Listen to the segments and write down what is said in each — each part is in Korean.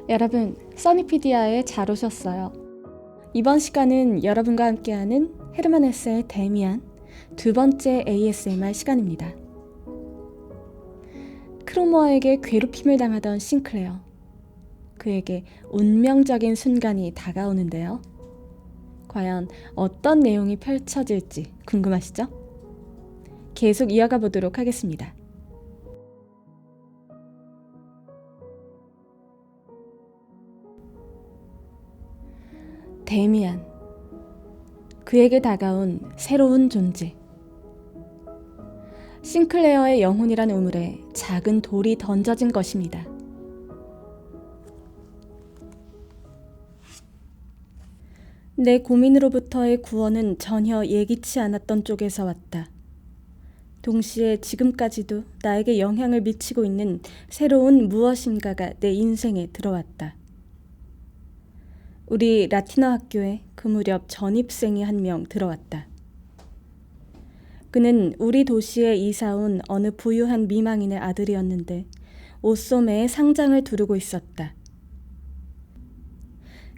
여러분, 써니피디아에 잘 오셨어요. 이번 시간은 여러분과 함께하는 헤르만 헤세의 데미안 두 번째 ASMR 시간입니다. 크로모어에게 괴롭힘을 당하던 싱클레어. 그에게 운명적인 순간이 다가오는데요. 과연 어떤 내용이 펼쳐질지 궁금하시죠? 계속 이어가 보도록 하겠습니다. 데미안. 그에게 다가온 새로운 존재. 싱클레어의 영혼이란 우물에 작은 돌이 던져진 것입니다. 내 고민으로부터의 구원은 전혀 예기치 않았던 쪽에서 왔다. 동시에 지금까지도 나에게 영향을 미치고 있는 새로운 무엇인가가 내 인생에 들어왔다. 우리 라틴어 학교에 그 무렵 전입생이 한 명 들어왔다. 그는 우리 도시에 이사온 어느 부유한 미망인의 아들이었는데 옷소매에 상장을 두르고 있었다.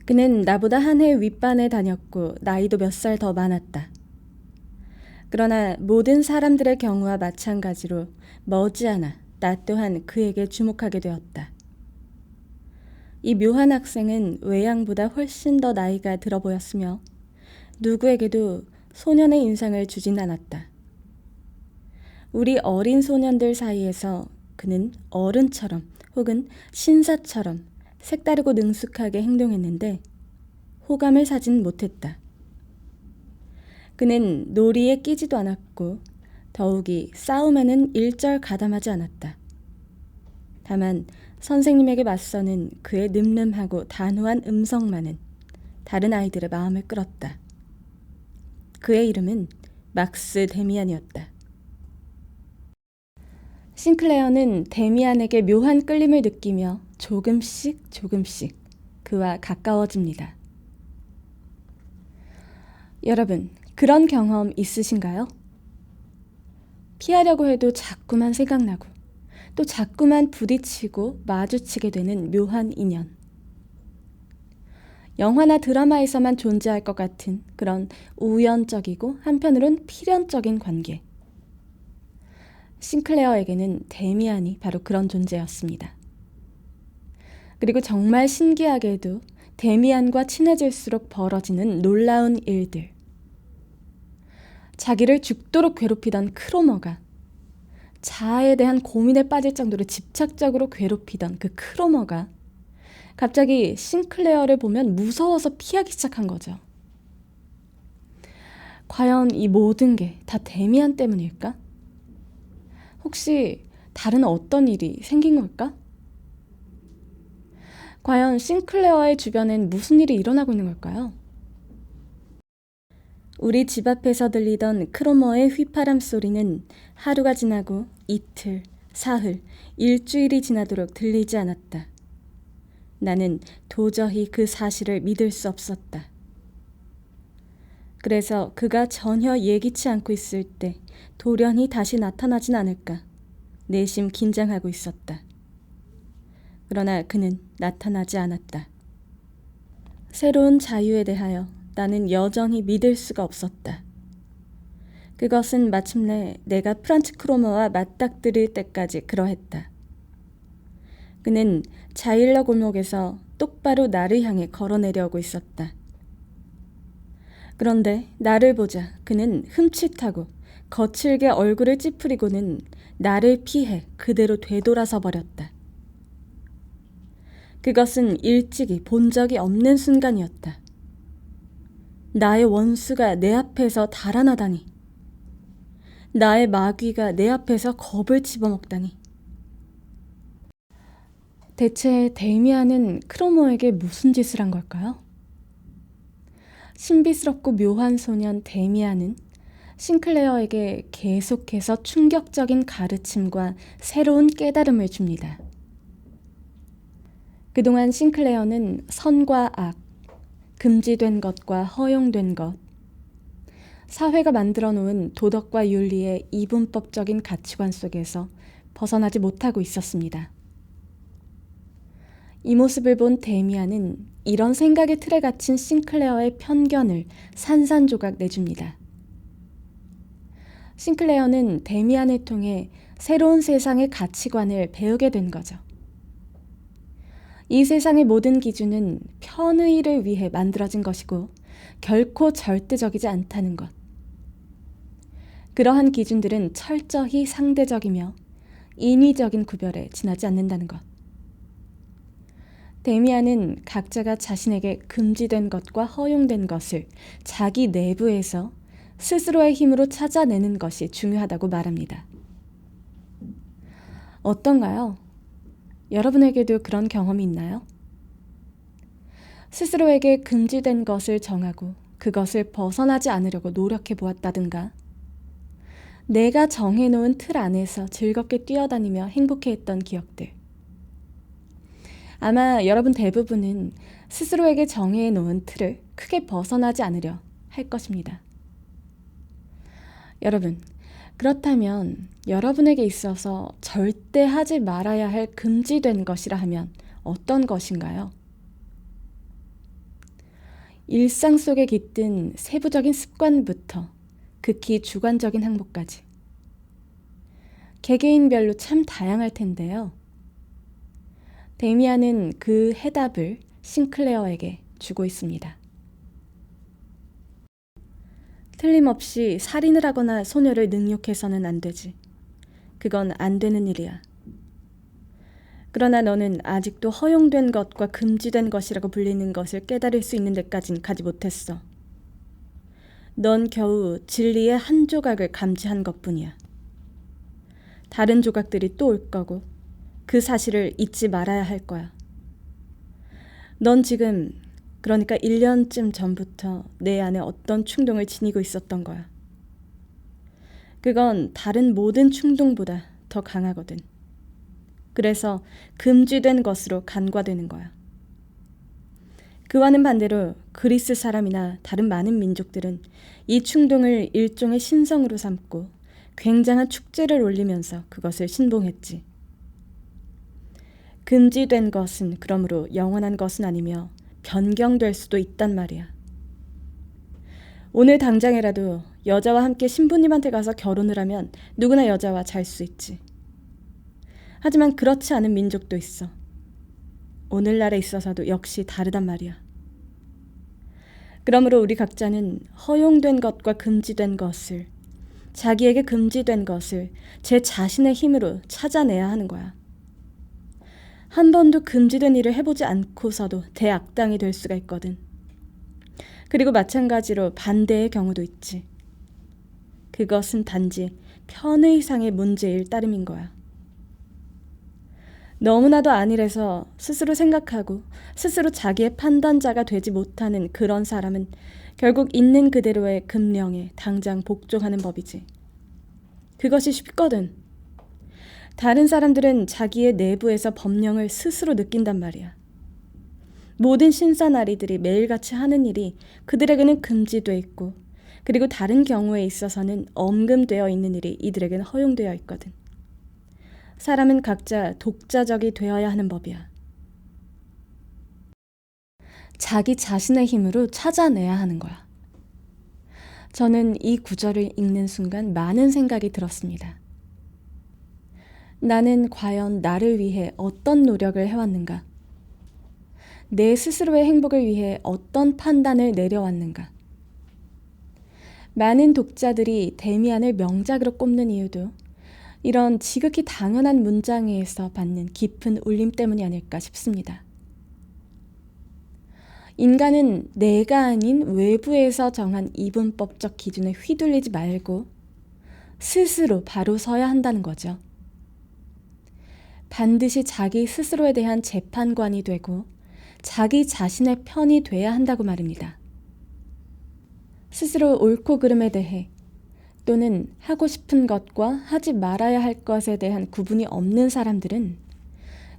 그는 나보다 한 해 윗반에 다녔고 나이도 몇 살 더 많았다. 그러나 모든 사람들의 경우와 마찬가지로 머지않아 나 또한 그에게 주목하게 되었다. 이 묘한 학생은 외양보다 훨씬 더 나이가 들어 보였으며 누구에게도 소년의 인상을 주진 않았다. 우리 어린 소년들 사이에서 그는 어른처럼 혹은 신사처럼 색다르고 능숙하게 행동했는데 호감을 사진 못했다. 그는 놀이에 끼지도 않았고 더욱이 싸움에는 일절 가담하지 않았다. 다만 선생님에게 맞서는 그의 늠름하고 단호한 음성만은 다른 아이들의 마음을 끌었다. 그의 이름은 막스 데미안이었다. 싱클레어는 데미안에게 묘한 끌림을 느끼며 조금씩 그와 가까워집니다. 여러분, 그런 경험 있으신가요? 피하려고 해도 자꾸만 생각나고 또 자꾸만 부딪히고 마주치게 되는 묘한 인연. 영화나 드라마에서만 존재할 것 같은 그런 우연적이고 한편으론 필연적인 관계. 싱클레어에게는 데미안이 바로 그런 존재였습니다. 그리고 정말 신기하게도 데미안과 친해질수록 벌어지는 놀라운 일들. 자기를 죽도록 괴롭히던 크로머가 자아에 대한 고민에 빠질 정도로 집착적으로 괴롭히던 그 크로머가 갑자기 싱클레어를 보면 무서워서 피하기 시작한 거죠. 과연 이 모든 게 다 데미안 때문일까? 혹시 다른 어떤 일이 생긴 걸까? 과연 싱클레어의 주변엔 무슨 일이 일어나고 있는 걸까요? 우리 집 앞에서 들리던 크로머의 휘파람 소리는 하루가 지나고 이틀, 사흘, 일주일이 지나도록 들리지 않았다. 나는 도저히 그 사실을 믿을 수 없었다. 그래서 그가 전혀 예기치 않고 있을 때 돌연히 다시 나타나진 않을까 내심 긴장하고 있었다. 그러나 그는 나타나지 않았다. 새로운 자유에 대하여 나는 여전히 믿을 수가 없었다. 그것은 마침내 내가 프란츠 크로머와 맞닥뜨릴 때까지 그러했다. 그는 자일러 골목에서 똑바로 나를 향해 걸어내려오고 있었다. 그런데 나를 보자 그는 흠칫하고 거칠게 얼굴을 찌푸리고는 나를 피해 그대로 되돌아서 버렸다. 그것은 일찍이 본 적이 없는 순간이었다. 나의 원수가 내 앞에서 달아나다니. 나의 마귀가 내 앞에서 겁을 집어먹다니. 대체 데미안은 크로모에게 무슨 짓을 한 걸까요? 신비스럽고 묘한 소년 데미안은 싱클레어에게 계속해서 충격적인 가르침과 새로운 깨달음을 줍니다. 그동안 싱클레어는 선과 악, 금지된 것과 허용된 것, 사회가 만들어 놓은 도덕과 윤리의 이분법적인 가치관 속에서 벗어나지 못하고 있었습니다. 이 모습을 본 데미안은 이런 생각의 틀에 갇힌 싱클레어의 편견을 산산조각 내줍니다. 싱클레어는 데미안을 통해 새로운 세상의 가치관을 배우게 된 거죠. 이 세상의 모든 기준은 편의를 위해 만들어진 것이고 결코 절대적이지 않다는 것. 그러한 기준들은 철저히 상대적이며 인위적인 구별에 지나지 않는다는 것. 데미안은 각자가 자신에게 금지된 것과 허용된 것을 자기 내부에서 스스로의 힘으로 찾아내는 것이 중요하다고 말합니다. 어떤가요? 여러분에게도 그런 경험이 있나요? 스스로에게 금지된 것을 정하고 그것을 벗어나지 않으려고 노력해 보았다든가, 내가 정해놓은 틀 안에서 즐겁게 뛰어다니며 행복해했던 기억들. 아마 여러분 대부분은 스스로에게 정해놓은 틀을 크게 벗어나지 않으려 할 것입니다. 여러분, 그렇다면 여러분에게 있어서 절대 하지 말아야 할 금지된 것이라 하면 어떤 것인가요? 일상 속에 깃든 세부적인 습관부터 극히 주관적인 항목까지. 개개인별로 참 다양할 텐데요. 데미안은 그 해답을 싱클레어에게 주고 있습니다. 틀림없이 살인을 하거나 소녀를 능욕해서는 안 되지. 그건 안 되는 일이야. 그러나 너는 아직도 허용된 것과 금지된 것이라고 불리는 것을 깨달을 수 있는 데까진 가지 못했어. 넌 겨우 진리의 한 조각을 감지한 것뿐이야. 다른 조각들이 또 올 거고 그 사실을 잊지 말아야 할 거야. 넌 지금, 그러니까 1년쯤 전부터 내 안에 어떤 충동을 지니고 있었던 거야. 그건 다른 모든 충동보다 더 강하거든. 그래서 금지된 것으로 간과되는 거야. 그와는 반대로 그리스 사람이나 다른 많은 민족들은 이 충동을 일종의 신성으로 삼고 굉장한 축제를 올리면서 그것을 신봉했지. 금지된 것은 그러므로 영원한 것은 아니며 변경될 수도 있단 말이야. 오늘 당장이라도 여자와 함께 신부님한테 가서 결혼을 하면 누구나 여자와 잘 수 있지. 하지만 그렇지 않은 민족도 있어. 오늘날에 있어서도 역시 다르단 말이야. 그러므로 우리 각자는 허용된 것과 금지된 것을, 자기에게 금지된 것을 제 자신의 힘으로 찾아내야 하는 거야. 한 번도 금지된 일을 해보지 않고서도 대악당이 될 수가 있거든. 그리고 마찬가지로 반대의 경우도 있지. 그것은 단지 편의상의 문제일 따름인 거야. 너무나도 안일해서 스스로 생각하고 스스로 자기의 판단자가 되지 못하는 그런 사람은 결국 있는 그대로의 금령에 당장 복종하는 법이지. 그것이 쉽거든. 다른 사람들은 자기의 내부에서 법령을 스스로 느낀단 말이야. 모든 신사나리들이 매일같이 하는 일이 그들에게는 금지돼 있고, 그리고 다른 경우에 있어서는 엄금되어 있는 일이 이들에게는 허용되어 있거든. 사람은 각자 독자적이 되어야 하는 법이야. 자기 자신의 힘으로 찾아내야 하는 거야. 저는 이 구절을 읽는 순간 많은 생각이 들었습니다. 나는 과연 나를 위해 어떤 노력을 해왔는가? 내 스스로의 행복을 위해 어떤 판단을 내려왔는가? 많은 독자들이 데미안을 명작으로 꼽는 이유도 이런 지극히 당연한 문장에서 받는 깊은 울림 때문이 아닐까 싶습니다. 인간은 내가 아닌 외부에서 정한 이분법적 기준에 휘둘리지 말고 스스로 바로 서야 한다는 거죠. 반드시 자기 스스로에 대한 재판관이 되고 자기 자신의 편이 돼야 한다고 말입니다. 스스로 옳고 그름에 대해 또는 하고 싶은 것과 하지 말아야 할 것에 대한 구분이 없는 사람들은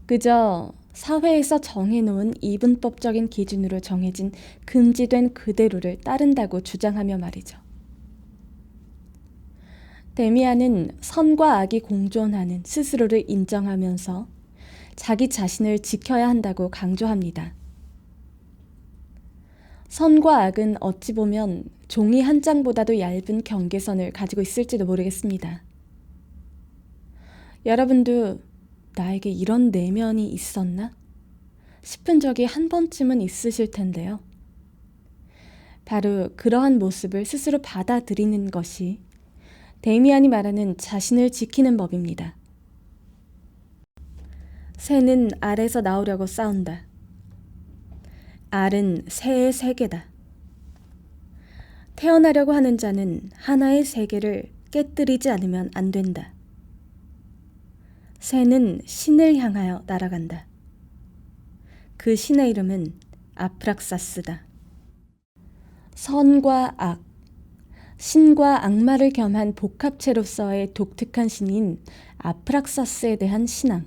그저 사회에서 정해놓은 이분법적인 기준으로 정해진 금지된 그대로를 따른다고 주장하며 말이죠. 데미안은 선과 악이 공존하는 스스로를 인정하면서 자기 자신을 지켜야 한다고 강조합니다. 선과 악은 어찌 보면 종이 한 장보다도 얇은 경계선을 가지고 있을지도 모르겠습니다. 여러분도 나에게 이런 내면이 있었나? 싶은 적이 한 번쯤은 있으실 텐데요. 바로 그러한 모습을 스스로 받아들이는 것이 데미안이 말하는 자신을 지키는 법입니다. 새는 알에서 나오려고 싸운다. 알은 새의 세계다. 태어나려고 하는 자는 하나의 세계를 깨뜨리지 않으면 안 된다. 새는 신을 향하여 날아간다. 그 신의 이름은 아프락사스다. 선과 악, 신과 악마를 겸한 복합체로서의 독특한 신인 아프락사스에 대한 신앙.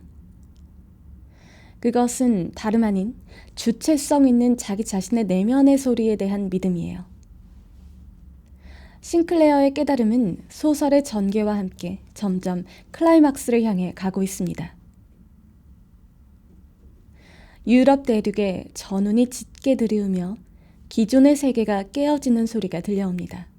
그것은 다름 아닌 주체성 있는 자기 자신의 내면의 소리에 대한 믿음이에요. 싱클레어의 깨달음은 소설의 전개와 함께 점점 클라이막스를 향해 가고 있습니다. 유럽 대륙에 전운이 짙게 들이우며 기존의 세계가 깨어지는 소리가 들려옵니다.